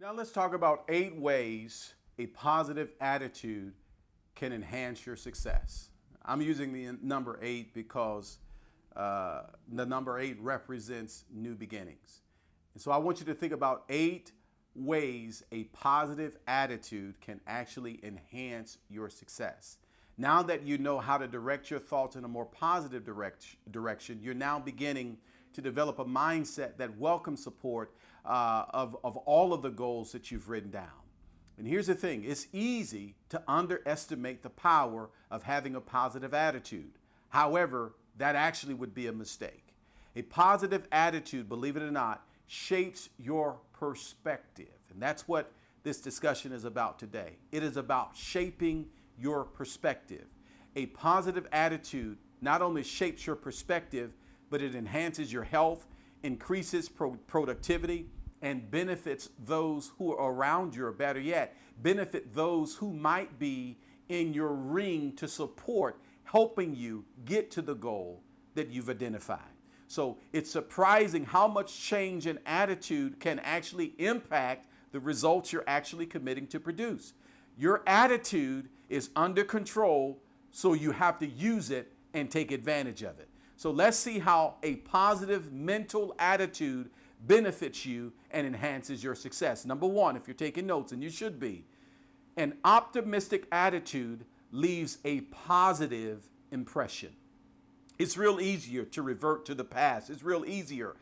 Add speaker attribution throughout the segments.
Speaker 1: Now let's talk about 8 ways a positive attitude can enhance your success. I'm using the number 8 because the number 8 represents new beginnings. And so I want you to think about 8 ways a positive attitude can actually enhance your success. Now that you know how to direct your thoughts in a more positive direction, you're now beginning to develop a mindset that welcomes support of all of the goals that you've written down. And here's the thing, it's easy to underestimate the power of having a positive attitude. However, that actually would be a mistake. A positive attitude, believe it or not, shapes your perspective. And that's what this discussion is about today. It is about shaping your perspective. A positive attitude not only shapes your perspective, but it enhances your health, increases productivity, and benefits those who are around you, or better yet, benefit those who might be in your ring to support helping you get to the goal that you've identified. So it's surprising how much change in attitude can actually impact the results you're actually committing to produce. Your attitude is under control, so you have to use it and take advantage of it. So let's see how a positive mental attitude benefits you and enhances your success. Number 1, if you're taking notes, and you should be, an optimistic attitude leaves a positive impression. It's real easier to revert to the past. It's real easier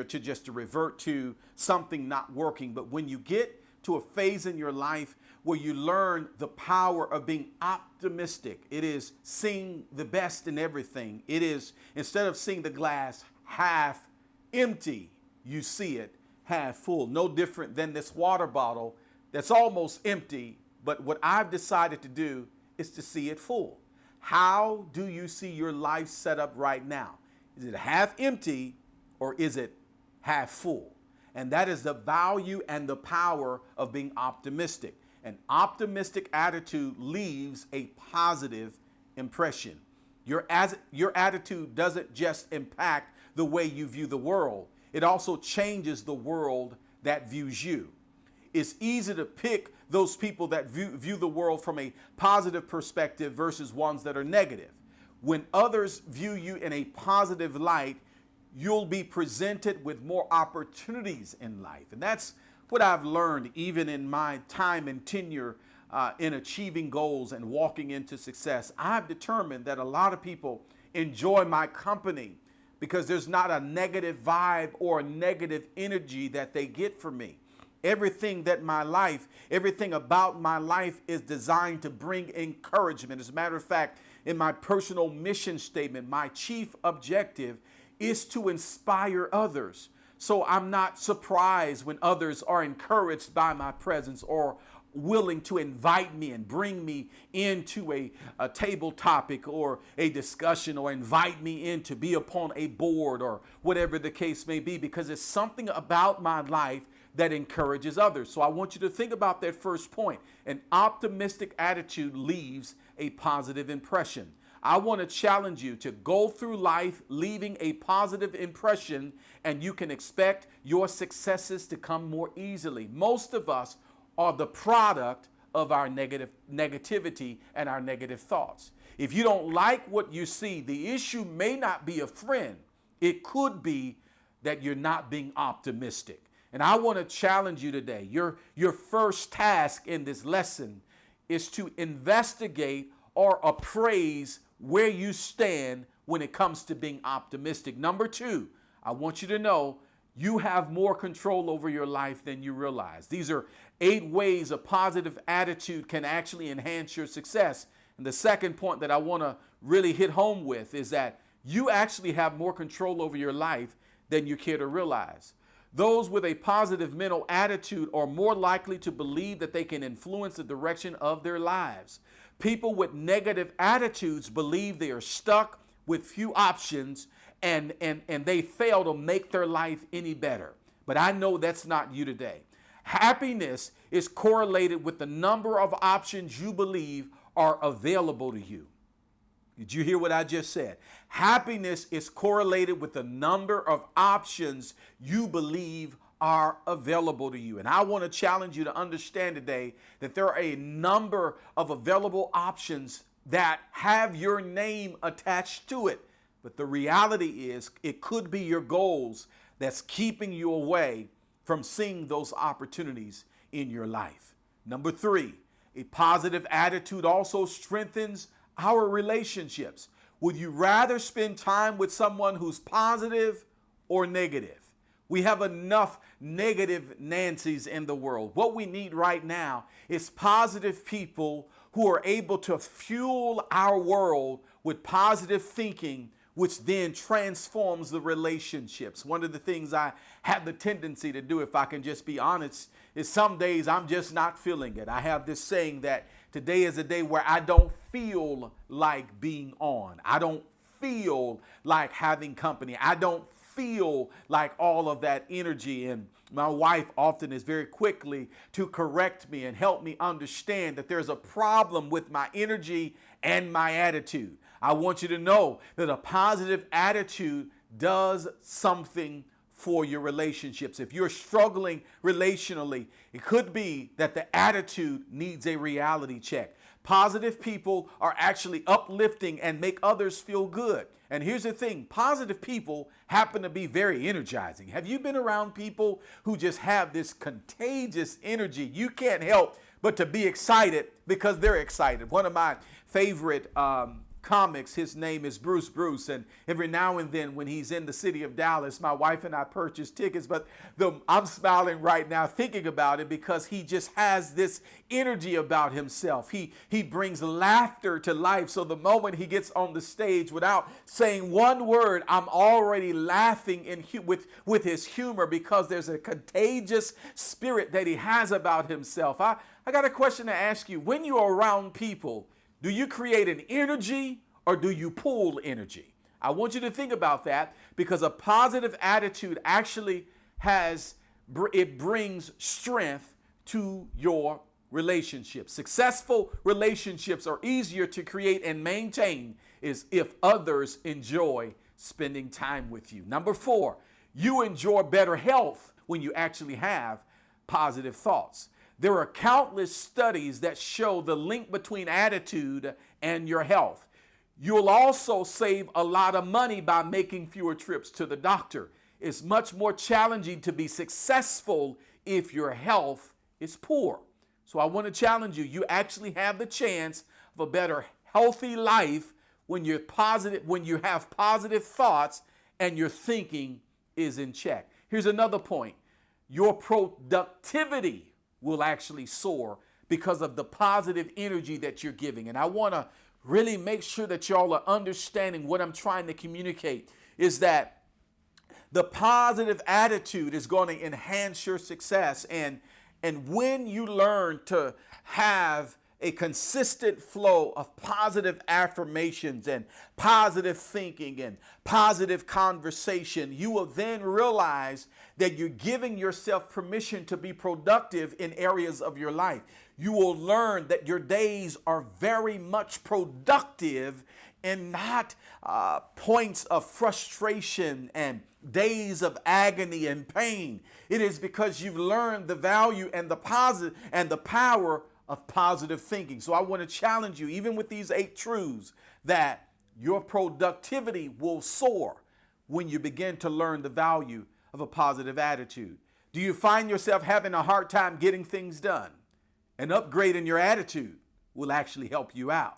Speaker 1: to just to revert to something not working. But when you get to a phase in your life where you learn the power of being optimistic, it is seeing the best in everything. It is, instead of seeing the glass half empty, you see it half full. No different than this water bottle that's almost empty, but what I've decided to do is to see it full. How do you see your life set up right now? Is it half empty or is it half full? And that is the value and the power of being optimistic. An optimistic attitude leaves a positive impression. Your attitude doesn't just impact the way you view the world. It also changes the world that views you. It's easy to pick those people that view the world from a positive perspective versus ones that are negative. When others view you in a positive light, you'll be presented with more opportunities in life. And that's what I've learned even in my time and tenure in achieving goals and walking into success. I've determined that a lot of people enjoy my company because there's not a negative vibe or a negative energy that they get from me. Everything about my life is designed to bring encouragement. As a matter of fact, in my personal mission statement, my chief objective is to inspire others. So I'm not surprised when others are encouraged by my presence or willing to invite me and bring me into a table topic or a discussion, or invite me in to be upon a board or whatever the case may be, because it's something about my life that encourages others. So I want you to think about that first point. An optimistic attitude leaves a positive impression. I want to challenge you to go through life leaving a positive impression, and you can expect your successes to come more easily. Most of us are the product of our negativity and our negative thoughts. If you don't like what you see, the issue may not be a friend. It could be that you're not being optimistic. And I want to challenge you today. Your first task in this lesson is to investigate or appraise where you stand when it comes to being optimistic. Number 2, I want you to know you have more control over your life than you realize. These are 8 ways a positive attitude can actually enhance your success. And the second point that I want to really hit home with is that you actually have more control over your life than you care to realize. Those with a positive mental attitude are more likely to believe that they can influence the direction of their lives. People with negative attitudes believe they are stuck with few options and they fail to make their life any better. But I know that's not you today. Happiness is correlated with the number of options you believe are available to you. Did you hear what I just said? Happiness is correlated with the number of options you believe are available to you. And I want to challenge you to understand today that there are a number of available options that have your name attached to it. But the reality is it could be your goals that's keeping you away from seeing those opportunities in your life. Number 3, a positive attitude also strengthens our relationships. Would you rather spend time with someone who's positive or negative? We have enough negative Nancys in the world. What we need right now is positive people who are able to fuel our world with positive thinking, which then transforms the relationships. One of the things I have the tendency to do, if I can just be honest, is some days I'm just not feeling it. I have this saying that today is a day where I don't feel like being on. I don't feel like having company. I don't feel like all of that energy. And my wife often is very quickly to correct me and help me understand that there's a problem with my energy and my attitude. I want you to know that a positive attitude does something for your relationships. If you're struggling relationally, it could be that the attitude needs a reality check. Positive people are actually uplifting and make others feel good. And here's the thing, positive people happen to be very energizing. Have you been around people who just have this contagious energy? You can't help but to be excited because they're excited. One of my favorite comics, his name is Bruce, and every now and then when he's in the city of Dallas, my wife and I purchase tickets, but I'm smiling right now thinking about it because he just has this energy about himself. He brings laughter to life, so the moment he gets on the stage without saying one word, I'm already laughing with his humor because there's a contagious spirit that he has about himself. I got a question to ask you. When you're around people, do you create an energy or do you pull energy? I want you to think about that because a positive attitude actually brings strength to your relationships. Successful relationships are easier to create and maintain if others enjoy spending time with you. Number 4, you enjoy better health when you actually have positive thoughts. There are countless studies that show the link between attitude and your health. You'll also save a lot of money by making fewer trips to the doctor. It's much more challenging to be successful if your health is poor. So I want to challenge you. You actually have the chance of a better healthy life when you're positive, when you have positive thoughts and your thinking is in check. Here's another point. Your productivity will actually soar because of the positive energy that you're giving. And I want to really make sure that y'all are understanding what I'm trying to communicate is that the positive attitude is going to enhance your success. And when you learn to have a consistent flow of positive affirmations and positive thinking and positive conversation, you will then realize that you're giving yourself permission to be productive in areas of your life. You will learn that your days are very much productive and not points of frustration and days of agony and pain. It is because you've learned the value and the positive and the power of positive thinking. So I want to challenge you, even with these 8 truths, that your productivity will soar when you begin to learn the value of a positive attitude. Do you find yourself having a hard time getting things done? An upgrade in your attitude will actually help you out.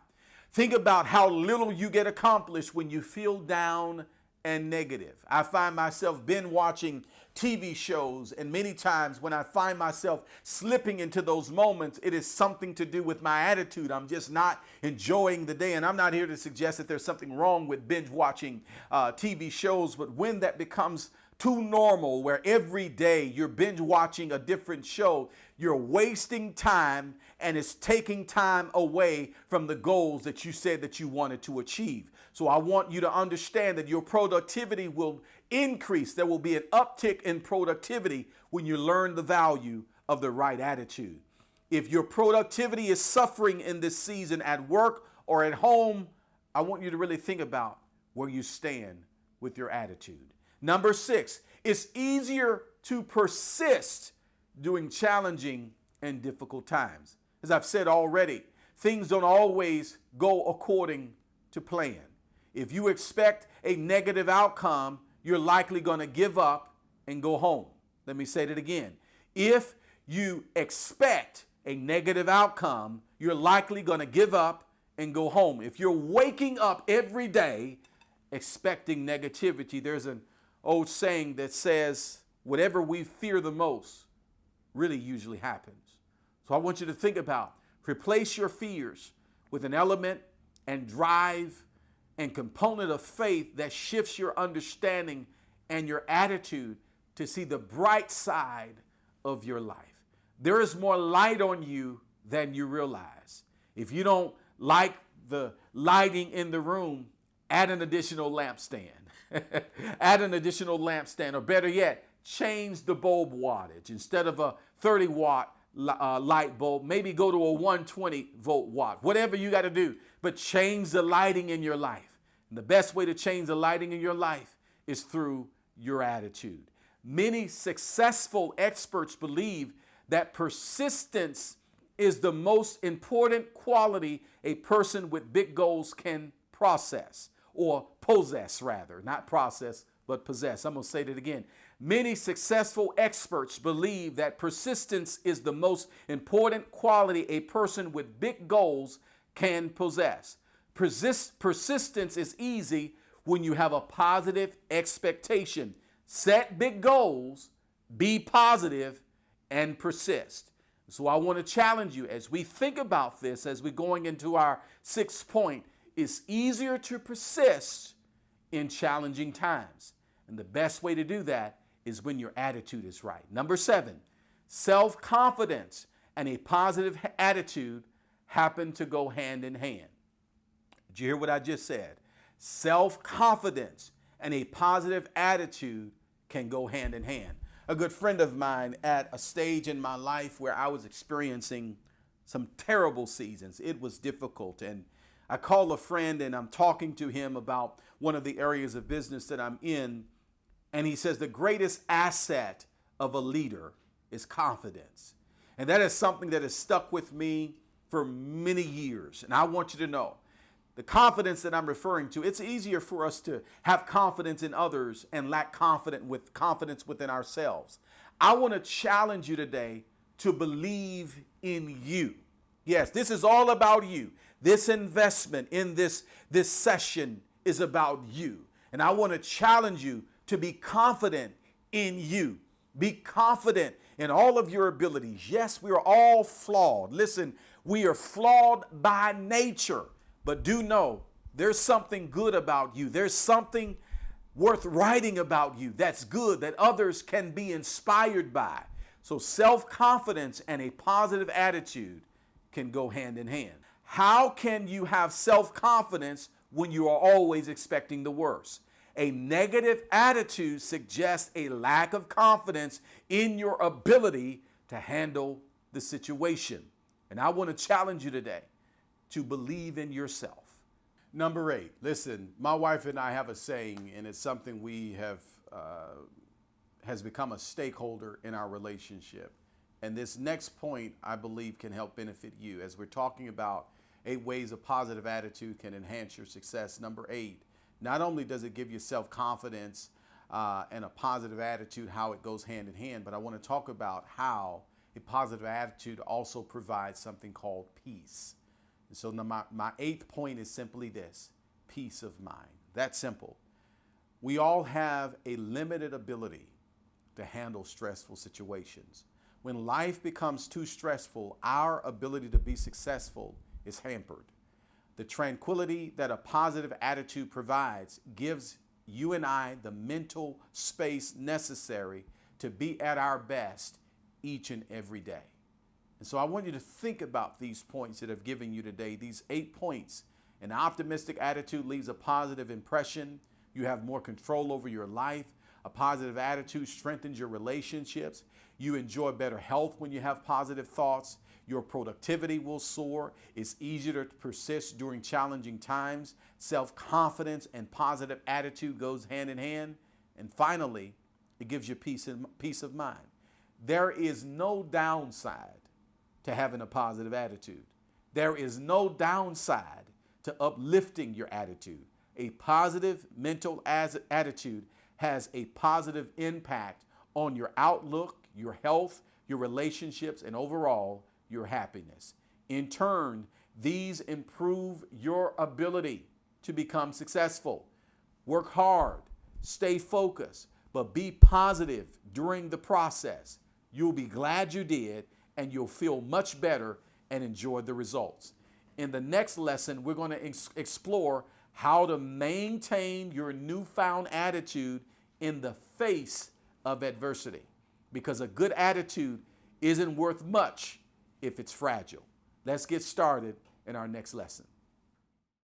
Speaker 1: Think about how little you get accomplished when you feel down and negative. I find myself binge watching TV shows, and many times when I find myself slipping into those moments, it is something to do with my attitude. I'm just not enjoying the day, and I'm not here to suggest that there's something wrong with binge watching TV shows, but when that becomes too normal, where every day you're binge watching a different show, you're wasting time and it's taking time away from the goals that you said that you wanted to achieve. So I want you to understand that your productivity will increase. There will be an uptick in productivity when you learn the value of the right attitude. If your productivity is suffering in this season at work or at home, I want you to really think about where you stand with your attitude. Number 6, it's easier to persist during challenging and difficult times. As I've said already, things don't always go according to plan. If you expect a negative outcome, you're likely going to give up and go home. Let me say that again. If you expect a negative outcome, you're likely going to give up and go home. If you're waking up every day expecting negativity, there's an old saying that says, whatever we fear the most really usually happens. So I want you to think about, replace your fears with an element and drive and component of faith that shifts your understanding and your attitude to see the bright side of your life. There is more light on you than you realize. If you don't like the lighting in the room, add an additional lampstand. Add an additional lampstand, or better yet, change the bulb wattage. Instead of a 30-watt light bulb, maybe go to a 120-volt watt. Whatever you got to do, but change the lighting in your life. And the best way to change the lighting in your life is through your attitude. Many successful experts believe that persistence is the most important quality a person with big goals can possess, rather, not process, but possess. I'm going to say that again. Many successful experts believe that persistence is the most important quality a person with big goals can possess. Persistence is easy when you have a positive expectation. Set big goals, be positive, and persist. So I want to challenge you as we think about this, as we're going into our sixth point. It's easier to persist in challenging times. And the best way to do that is when your attitude is right. Number 7, self-confidence and a positive attitude happen to go hand in hand. Did you hear what I just said? Self-confidence and a positive attitude can go hand in hand. A good friend of mine, at a stage in my life where I was experiencing some terrible seasons, it was difficult, and I call a friend and I'm talking to him about one of the areas of business that I'm in, and he says the greatest asset of a leader is confidence. And that is something that has stuck with me for many years. And I want you to know, the confidence that I'm referring to, it's easier for us to have confidence in others and lack confidence within ourselves. I want to challenge you today to believe in you. Yes, this is all about you. This investment in this session is about you. And I want to challenge you to be confident in you. Be confident in all of your abilities. Yes, we are all flawed. Listen, we are flawed by nature. But do know there's something good about you. There's something worth writing about you that's good, that others can be inspired by. So self-confidence and a positive attitude can go hand in hand. How can you have self-confidence when you are always expecting the worst? A negative attitude suggests a lack of confidence in your ability to handle the situation. And I want to challenge you today to believe in yourself. Number 8, listen, my wife and I have a saying, and it's something we have has become a stakeholder in our relationship. And this next point, I believe, can help benefit you. As we're talking about 8 ways a positive attitude can enhance your success. Number 8, not only does it give you self-confidence and a positive attitude, how it goes hand in hand, but I want to talk about how a positive attitude also provides something called peace. And so my 8th point is simply this: peace of mind. That's simple. We all have a limited ability to handle stressful situations. When life becomes too stressful, our ability to be successful is hampered. The tranquility that a positive attitude provides gives you and I the mental space necessary to be at our best each and every day. And so I want you to think about these points that I've given you today, these 8 points. An optimistic attitude leaves a positive impression. You have more control over your life. A positive attitude strengthens your relationships. You enjoy better health when you have positive thoughts. Your productivity will soar. It's easier to persist during challenging times. Self-confidence and positive attitude goes hand in hand. And finally, It gives you peace of mind. There is no downside to having a positive attitude. There is no downside to uplifting your attitude. A positive mental attitude has a positive impact on your outlook, your health, your relationships, and overall your happiness. In turn, these improve your ability to become successful. Work hard, stay focused, but be positive during the process. You'll be glad you did, and you'll feel much better and enjoy the results. In the next lesson, we're going to explore how to maintain your newfound attitude in the face of adversity, because a good attitude isn't worth much if it's fragile. Let's get started in our next lesson.